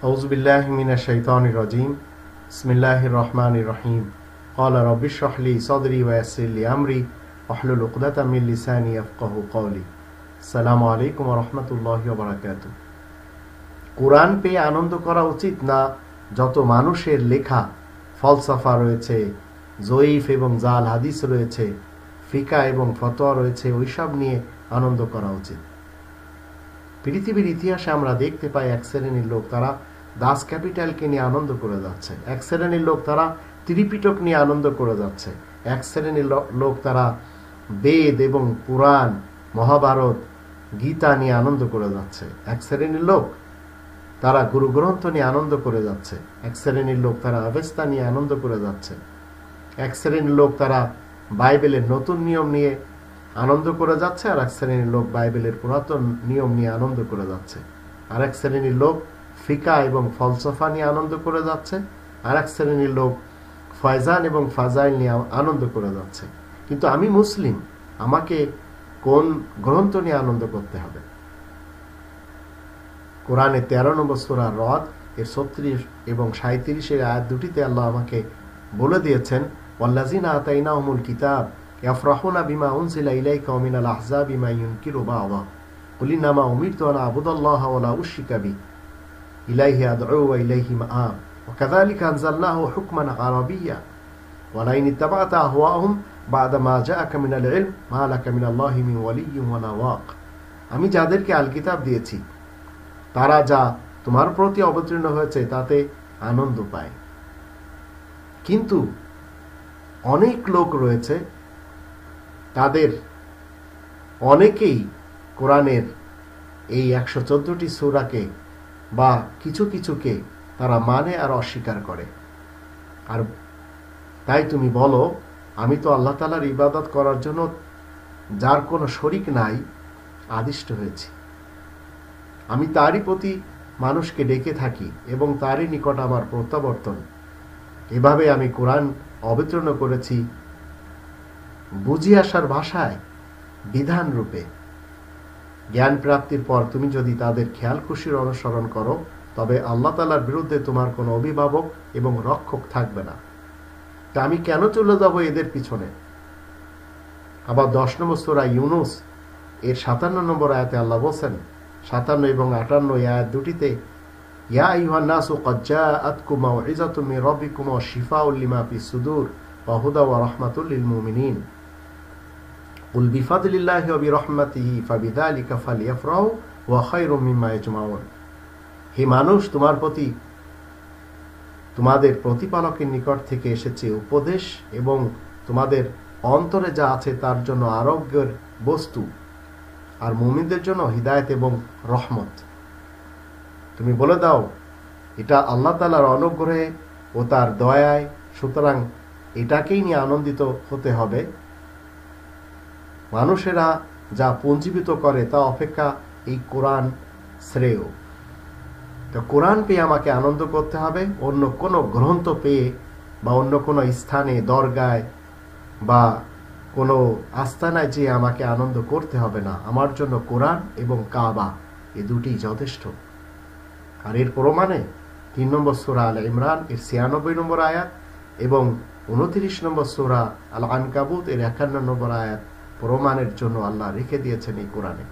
আউযু বিল্লাহি মিনাশ শাইতানির রাজিম। বিসমিল্লাহির রহমানির রহিম। ক্বালা রাব্বি ইশরাহ লি সাদরি ওয়া ইয়াসসির লি আমরি ওয়াহলুল উকদাতাম মিন লিসানি ইয়াফকাহু কওলি। আসসালামু আলাইকুম ওয়া রাহমাতুল্লাহি ওয়া বারাকাতুহু। কোরআন পেয়ে আনন্দ করা উচিত না যত মানুষের লেখা ফলসফা রয়েছে, জয়ীফ এবং জাল হাদিস রয়েছে, ফিকা এবং ফতোয়া রয়েছে, ওইসব নিয়ে আনন্দ করা উচিত? পৃথিবীর ইতিহাসে আমরা দেখতে পাই এক শ্রেণীর লোক তারা দাস ক্যাপিটালকে নিয়ে আনন্দ করে যাচ্ছে, এক শ্রেণীর লোক তারা ত্রিপিটক নিয়ে আনন্দ করে যাচ্ছে, এক শ্রেণীর লোক তারা বেদ এবং পুরাণ, মহাভারত, গীতা নিয়ে আনন্দ করে যাচ্ছে, এক শ্রেণীর লোক তারা গুরু গ্রন্থ নিয়ে আনন্দ করে যাচ্ছে, এক শ্রেণীর লোক তারা আবেস্তা নিয়ে আনন্দ করে যাচ্ছে, এক শ্রেণীর লোক তারা বাইবেলের নতুন নিয়ম নিয়ে আনন্দ করে যাচ্ছে, আর এক শ্রেণীর লোক বাইবেলের পুরাতন নিয়ম নিয়ে আনন্দ করে যাচ্ছে, আর এক শ্রেণীর লোক ফিকা এবং ফলসফা নিয়ে আনন্দ করে যাচ্ছে, আর এক শ্রেণীর লোক ফয়জান এবং ফাজাইল নিয়ে আনন্দ করে যাচ্ছে। কিন্তু আমি মুসলিম, আমাকে কোন গ্রন্থ নিয়ে আনন্দ করতে হবে? কোরআনে 13 নম্বর সূরা রদ এর 36 এবং 37 আয়াত দুটিতে আল্লাহ আমাকে বলে দিয়েছেন, ওয়াল্লাযিনা আতাইনাহুমুল কিতাব ইয়াফরাহুনা বিমা উনজিলা ইলাইকা ওয়া মিনাল আহজাবি মা ইউনকিরু বা'দা কুল ইন্নামা উমিরতু আন আ'বুদাল্লাহা ওয়া লা উশরিকা বিহি ইলাইহি আদ'উ ওয়া ইলাইহি মাআব ওয়া কাযালিকা আনজালনাহু হুকমান আরাবিয়্যা ওয়া লা ইন ইত্তাবা'তা আহওয়াহুম বা'দা মা জাআকা মিনাল ইলম মা লাকা মিনাল্লাহি মিন ওয়ালিয়্যিন ওয়া লা ওয়াক। আমি যাদেরকে আল কিতাব দিয়েছি তারা যা তোমার প্রতি অবতীর্ণ হয়েছে তাতে আনন্দ পায়, কিন্তু অনেক লোক রয়েছে তাদের অনেকেই কোরআনের এই 114টি সূরাকে বা কিছু কিছুকে তারা মানে আর অস্বীকার করে। আর তাই তুমি বলো, আমি তো আল্লাহ তাআলার ইবাদত করার জন্য যার কোনো শরিক নাই আদিষ্ট হয়েছি, আমি তারই প্রতি মানুষকে ডেকে থাকি এবং তারই নিকট আমার প্রত্যাবর্তন। এভাবে আমি কোরআন অবতীর্ণ করেছি বুঝি আসার ভাষায়, বিধান রূপে। জ্ঞান প্রাপ্তির পর তুমি যদি তাদের খেয়াল খুশির অনুসরণ করো তবে আল্লাহ তাআলার বিরুদ্ধে তোমার কোনো অভিভাবক এবং রক্ষক থাকবে না। তা আমি কেন চলে যাব এদের পিছনে? আবার 10 নম্বর সূরা ইউনুস এর 57 নম্বর আয়াতে আল্লাহ বলেন, 57 এবং 58 আয়াত দুটিতে, ইয়া আইয়ুহান নাসু ক্বাদ জাআতকুম মাউইযাতুম মির রাব্বিকুম ওয়া শিফাউল লিমা ফিস সুদূর ওয়া হুদা ওয়া রাহমাতুল লিল মুমিনিন কুল বিফাদলিল্লাহি ওয়া বিরহমাতিহি ফাবিযালিকা ফালইফরাহু ওয়া খায়রুম মিম্মা ইয়াজমাউন। হে মানুষ, তোমাদের প্রতিপালকের নিকট থেকে এসেছে উপদেশ এবং তোমাদের অন্তরে যা আছে তার জন্য আরোগ্যের বস্তু, আর মুমিনদের জন্য হিদায়াত এবং রহমত। তুমি বলে দাও এটা আল্লাহ তাআলার অনুগ্রহে ও তার দয়ায়, সুতরাং এটাকেই নিয়ে আনন্দিত হতে হবে। মানুষেরা যা পুঞ্জীবিত করে তা অপেক্ষা এই কোরআন শ্রেয়। তো কোরআন পেয়ে আমাকে আনন্দ করতে হবে, অন্য কোনো গ্রন্থ পেয়ে বা অন্য কোনো স্থানে, দরগায় বা কোনো আস্তানায় যে আমাকে আনন্দ করতে হবে না। আমার জন্য কোরআন এবং কাবা এ দুটিই যথেষ্ট। আর এর প্রমাণে 3 নম্বর সূরা আল ইমরান এর 96 নম্বর আয়াত এবং 29 নম্বর সূরা আল আনকাবুত এর 51 নম্বর আয়াত প্রমাণের জন্য আল্লাহ রেখে দিয়েছেন এই কোরআনে।